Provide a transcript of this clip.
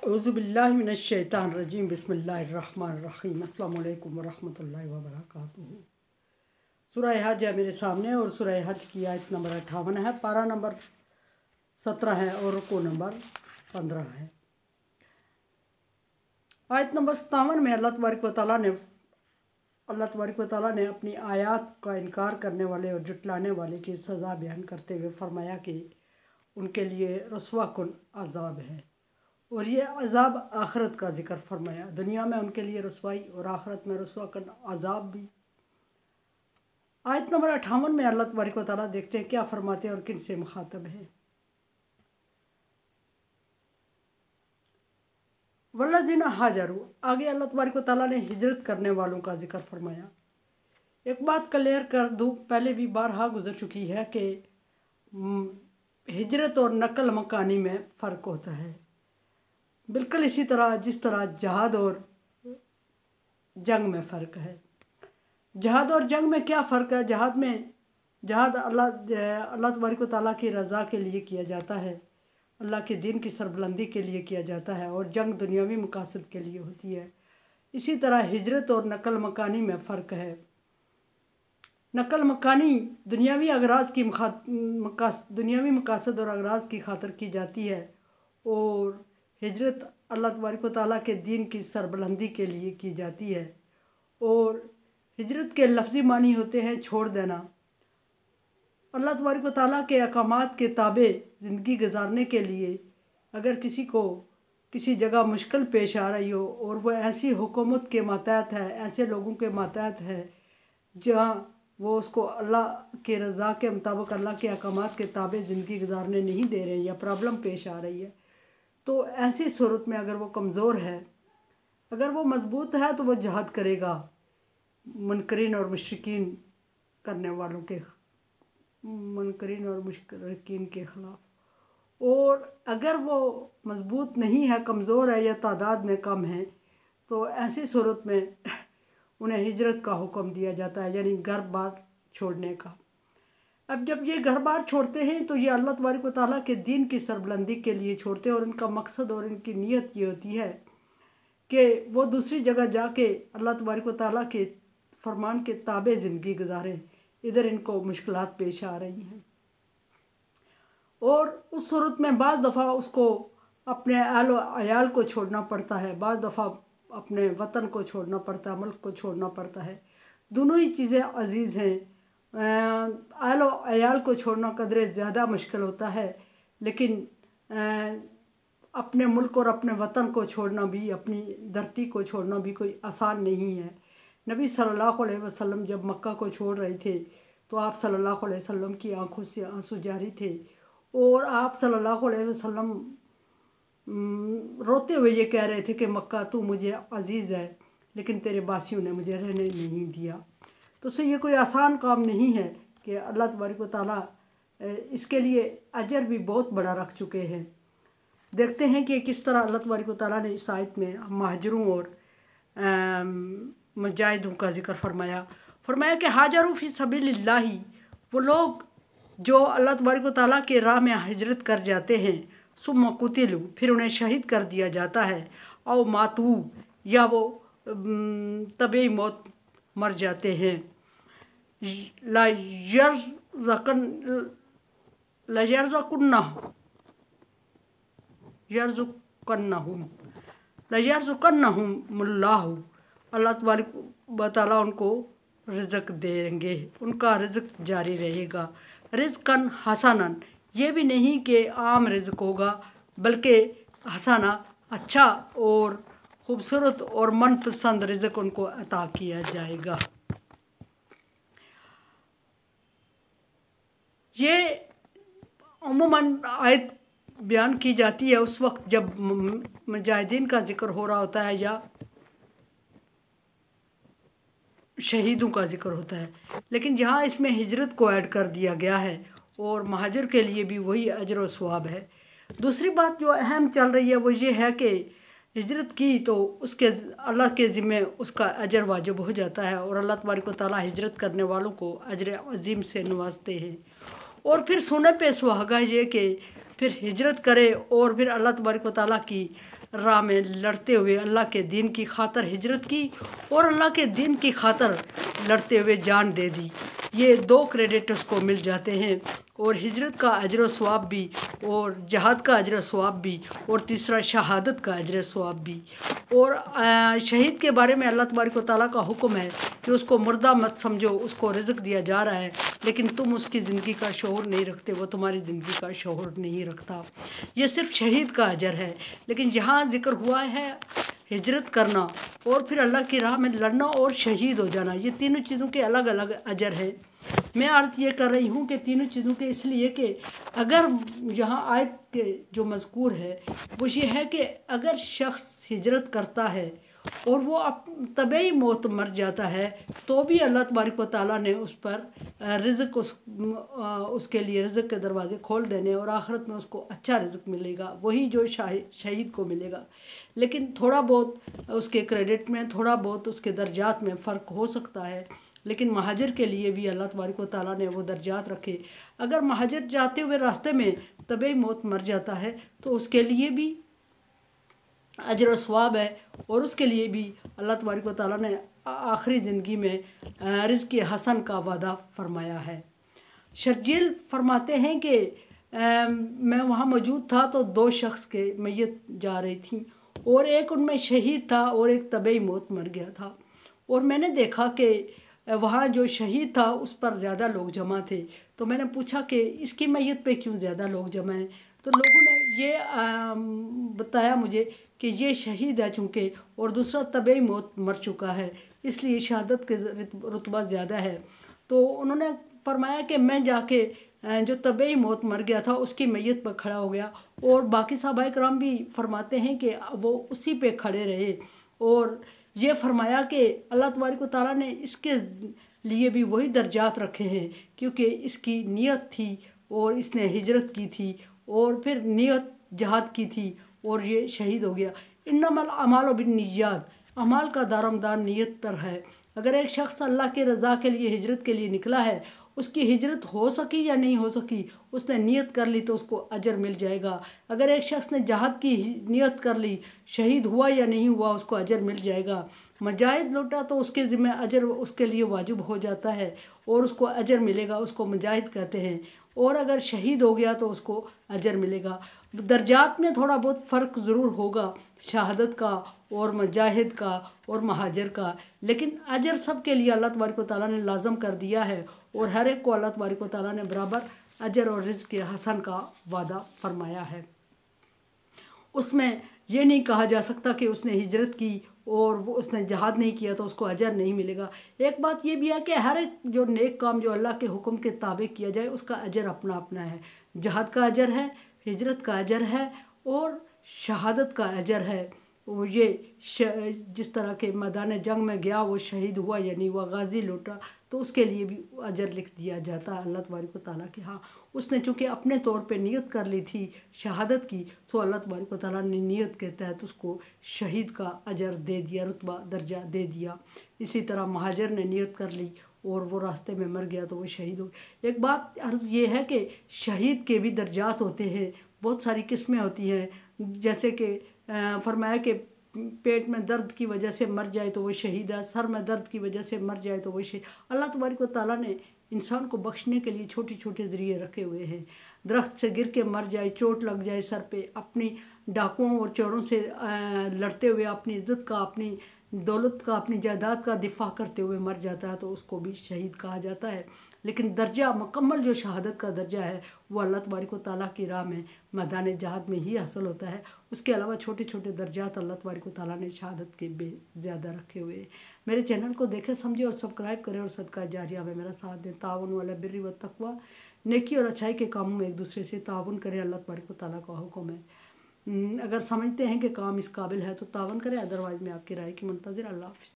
औज़ुबिल्लाहिमिनश्शैतानिर्रजीम बिस्मिल्लाहिर्रहमानिर्रहीम अस्सलामु अलैकुम वरहमतुल्लाहि वबरकातुहू। सूरह हज है मेरे सामने और सूरह हज की आयत नंबर 58 है, पारा नंबर 17 है और रुकू नंबर 15 है। आयत नंबर 57 में अल्लाह तबारक व तआला ने अपनी आयात का इनकार करने वाले और जुटलाने वाले की सज़ा बयान करते हुए फरमाया कि उनके लिए रसवा कुन अजाब है, और ये अजाब आखरत का जिक्र फरमाया। दुनिया में उनके लिए रसवाई और आखरत में रसवा कुन अजाब भी। आयत नंबर 58 में अल्लाह तबारक व तआला देखते हैं क्या फरमाते हैं और किन से मुखातब है। वल्लज़ीना हाजरू, आगे अल्लाह तबारक व तआला ने हिजरत करने वालों का जिक्र फरमाया। एक बात क्लियर कर दूँ, पहले भी बारहा गुजर चुकी है कि हिजरत और नकल मकानी में फ़र्क होता है। बिल्कुल इसी तरह जिस तरह जहाद और जंग में फ़र्क है। जहाद और जंग में क्या फ़र्क है? जहाद अल्लाह तबारक व तआला की रज़ा के लिए किया जाता है, अल्लाह के दीन की सरबुलंदी के लिए किया जाता है, और जंग दुनियावी मकासद के लिए होती है। इसी तरह हिजरत और नकल मकानी में फ़र्क है। नकल मकानी दुनियावी मकासद और अगराज की खातिर की जाती है, और हिजरत अल्लाह तबारक व तआला के दीन की सरबुलंदी के लिए की जाती है। और हिजरत के लफ्ज़ी मानी होते हैं छोड़ देना। अल्लाह तबारक व तआला के अहकामात के ताबे ज़िंदगी गुजारने के लिए अगर किसी को किसी जगह मुश्किल पेश आ रही हो और वह ऐसी हुकूमत के मातहत है, ऐसे लोगों के मातहत है जहाँ वो उसको अल्लाह के रज़ा के मुताबिक अल्लाह के अहकामात के ताबे ज़िंदगी गुजारने नहीं दे रहे या प्रॉब्लम पेश आ रही है, तो ऐसी सूरत में अगर वो कमज़ोर है, अगर वो मजबूत है, तो वो जहाद करेगा मुनकरीन और मुशरिकीन के ख़िलाफ़। और अगर वो मजबूत नहीं है, कमज़ोर है या तादाद में कम है, तो ऐसी सूरत में उन्हें हिजरत का हुक्म दिया जाता है, यानी घर बार छोड़ने का। अब जब ये घर बार छोड़ते हैं तो ये अल्लाह तबारक व तआला के दीन की सरबुलंदी के लिए छोड़ते हैं, और इनका मकसद और इनकी नीयत ये होती है कि वो दूसरी जगह जाके अल्लाह तबारक व तआला के फरमान के ताबे ज़िंदगी गुजारें। इधर इनको मुश्किलात पेश आ रही हैं, और उस सूरत में बाज़ दफ़ा उसको अपने अहल व अयाल को छोड़ना पड़ता है, बाज़ दफ़ा अपने वतन को छोड़ना पड़ता है, मुल्क को छोड़ना पड़ता है। दोनों ही चीज़ें अजीज़ हैं। अहल व अयाल को छोड़ना कदरे ज़्यादा मुश्किल होता है, लेकिन अपने मुल्क और अपने वतन को छोड़ना भी, अपनी धरती को छोड़ना भी कोई आसान नहीं है। नबी सल्लल्लाहु अलैहि वसल्लम जब मक्का को छोड़ रहे थे तो आप सल्लल्लाहु अलैहि वसल्लम की आंखों से आंसू जारी थे, और आप सल्लल्लाहु अलैहि वसल्लम रोते हुए ये कह रहे थे कि मक्का तू मुझे अजीज़ है, लेकिन तेरे बासियों ने मुझे रहने नहीं दिया। तो उससे ये कोई आसान काम नहीं है कि अल्लाह तबारक व तआला इसके लिए अजर भी बहुत बड़ा रख चुके हैं। देखते हैं कि किस तरह अल्लाह तबारक व तआला ने इस आयत में महाजरों और मुजाहिदों का जिक्र फरमाया कि हाजरू फ़ी सबीलिल्लाही, वो लोग जो अल्लाह तबारक व तआला के राह में हिजरत कर जाते हैं, सुम्मा कुतिलू, फिर उन्हें शहीद कर दिया जाता है, औ मातू, या वो तबी मौत मर जाते हैं, लयरज़ुकन्नहुमुल्लाहु, अल्लाह तबारक व तआला उनको रिज़्क़ देंगे, उनका रिज़्क़ जारी रहेगा। रिज़्क़न हसनन, ये भी नहीं कि आम रिज़्क़ होगा, बल्कि हसना, अच्छा और ख़ूबसूरत और मनपसंद रिज़्क़ उनको अता किया जाएगा। ये उम्मन आयत बयान की जाती है उस वक्त जब मुजाहिदीन का जिक्र हो रहा होता है या शहीदों का जिक्र होता है, लेकिन यहाँ इसमें हिजरत को ऐड कर दिया गया है, और महाजिर के लिए भी वही अजर व सवाब है। दूसरी बात जो अहम चल रही है वो ये है कि हिजरत की तो उसके अल्लाह के ज़िम्मे उसका अजर वाजिब हो जाता है, और अल्लाह तबारक व तआला हिजरत करने वालों को अजर अजीम से नवाजते हैं। और फिर सोने पे सुहागा ये कि फिर हिजरत करे और फिर अल्लाह तबारक व तआला की राह में लड़ते हुए अल्लाह के दीन की खातर हिजरत की और अल्लाह के दीन की खातर लड़ते हुए जान दे दी। ये 2 क्रेडिट उसको मिल जाते हैं, और हिजरत का अजर व सवाब भी, और जहाद का अजर व सवाब भी, और तीसरा शहादत का अजर व सवाब भी। और शहीद के बारे में अल्लाह तबारक व तआला का हुक्म है कि उसको मुर्दा मत समझो, उसको रिज़्क़ दिया जा रहा है, लेकिन तुम उसकी ज़िंदगी का शऊर नहीं रखते, वो तुम्हारी ज़िंदगी का शऊर नहीं रखता। ये सिर्फ शहीद का अजर है। लेकिन यहाँ ज़िक्र हुआ है हिजरत करना और फिर अल्लाह की राह में लड़ना और शहीद हो जाना, ये तीनों चीज़ों के अलग अलग अजर है। मैं अर्ज़ ये कर रही हूँ कि तीनों चीज़ों के इसलिए कि अगर यहाँ आयत के जो मज़कूर है वो ये है कि अगर शख्स हिजरत करता है और वो तबई मौत मर जाता है तो भी अल्लाह तबारक व तआला ने उस पर रिज़्क़ उसके लिए रिज़्क़ के दरवाज़े खोल देने, और आखिरत में उसको अच्छा रिज़्क़ मिलेगा, वही जो शहीद को मिलेगा। लेकिन थोड़ा बहुत उसके क्रेडिट में, थोड़ा बहुत उसके दर्जात में फ़र्क हो सकता है, लेकिन महाजिर के लिए भी अल्लाह तबारक व तआला ने वो दर्जात रखे। अगर महाजिर जाते हुए रास्ते में तबई मौत मर जाता है तो उसके लिए भी अजर व सवाब है, और उसके लिए भी अल्लाह तबारक व तआला ने आखिरी ज़िंदगी में रिज़्क़ हसन का वादा फरमाया है। शर्जील फरमाते हैं कि मैं वहाँ मौजूद था तो 2 शख्स के मैयत जा रही थी, और एक उनमें शहीद था और एक तबई मौत मर गया था। और मैंने देखा कि वहाँ जो शहीद था उस पर ज़्यादा लोग जमा थे, तो मैंने पूछा कि इसकी मैयत पे क्यों ज़्यादा लोग जमा हैं। तो लोगों ने ये बताया मुझे कि ये शहीद है चूँकि, और दूसरा तबई मौत मर चुका है, इसलिए शहादत के रुतबा ज़्यादा है। तो उन्होंने फरमाया कि मैं जाके जो तबई मौत मर गया था उसकी मैयत पर खड़ा हो गया, और बाकी सहाबाए किराम भी फरमाते हैं कि वो उसी पे खड़े रहे, और ये फरमाया कि अल्लाह तबारक व तआला ने इसके लिए भी वही दर्जात रखे हैं, क्योंकि इसकी नीयत थी और इसने हिजरत की थी और फिर नीयत जहाद की थी और ये शहीद हो गया। इन्नमल अमालु बिन्निय्यात, अमाल का दारोमदार नीयत पर है। अगर एक शख्स अल्लाह के रज़ा के लिए हिजरत के लिए निकला है, उसकी हिजरत हो सकी या नहीं हो सकी, उसने नियत कर ली तो उसको अजर मिल जाएगा। अगर एक शख्स ने जहाद की नियत कर ली, शहीद हुआ या नहीं हुआ, उसको अजर मिल जाएगा। मुजाहिद लौटा तो उसके ज़िम्मे अजर उसके लिए वाजिब हो जाता है और उसको अजर मिलेगा, उसको मुजाहिद कहते हैं। और अगर शहीद हो गया तो उसको अजर मिलेगा। दर्जात में थोड़ा बहुत फ़र्क ज़रूर होगा शहादत का और मुजाहिद का और महाजिर का, लेकिन अजर सब के लिए अल्लाह तबारक व तआला ने लाजम कर दिया है, और हर एक को अल्लाह तबारक व तआला ने बराबर अजर और रिज़्क़ हसन का वादा फरमाया है। उसमें ये नहीं कहा जा सकता कि उसने हिजरत की और वो उसने जहाद नहीं किया तो उसको अजर नहीं मिलेगा। एक बात ये भी है कि हर एक जो नेक काम जो अल्लाह के हुक्म के ताबे किया जाए उसका अजर अपना अपना है। जहाद का अजर है, हिजरत का अजर है और शहादत का अजर है। और ये जिस तरह के मैदान जंग में गया वो शहीद हुआ या नहीं हुआ, गाजी लौटा, तो उसके लिए भी अजर लिख दिया जाता है अल्लाह तबारक व तआला के। हाँ, उसने चूँकि अपने तौर पे नियत कर ली थी शहादत की, तो अल्लाह तबारक व तआला ने नियत के तहत उसको शहीद का अजर दे दिया, रुतबा दर्जा दे दिया। इसी तरह महाजिर ने नियत कर ली और वो रास्ते में मर गया तो वो शहीद हो। एक बात अर्ज़ ये है कि शहीद के भी दर्जात होते हैं, बहुत सारी किस्में होती हैं। जैसे कि फरमाया कि पेट में दर्द की वजह से मर जाए तो वो शहीद है, सर में दर्द की वजह से मर जाए तो वो शहीद। अल्लाह तबारक व तआला ने इंसान को बख्शने के लिए छोटे छोटे ज़रिए रखे हुए हैं। दरख्त से गिर के मर जाए, चोट लग जाए सर पे, अपनी डाकुओं और चोरों से लड़ते हुए अपनी इज़्ज़त का, अपनी दौलत का, अपनी जायदाद का दिफा करते हुए मर जाता है तो उसको भी शहीद कहा जाता है। लेकिन दर्जा मुकम्मल जो शहादत का दर्जा है वो अल्लाह तबारक व तआला की राह में मैदान जहाद में ही हासिल होता है। उसके अलावा छोटे छोटे दर्जात अल्लाह तबारक व तआला ने शहादत के ज़्यादा रखे हुए। मेरे चैनल को देखें, समझे और सब्सक्राइब करें और सदका जारिया में मेरा साथ दें। ताउन अला बिर्रि व तक़वा, नेकी और अच्छाई के कामों में एक दूसरे से ताउन करें, अल्लाह तबारक व तआला का हुक्म है। अगर समझते हैं कि काम इस काबिल है तो ताउन करें, अदरवाइज़ मैं आपकी राय की मुंतज़िर। अल्लाह हाफ़िज़।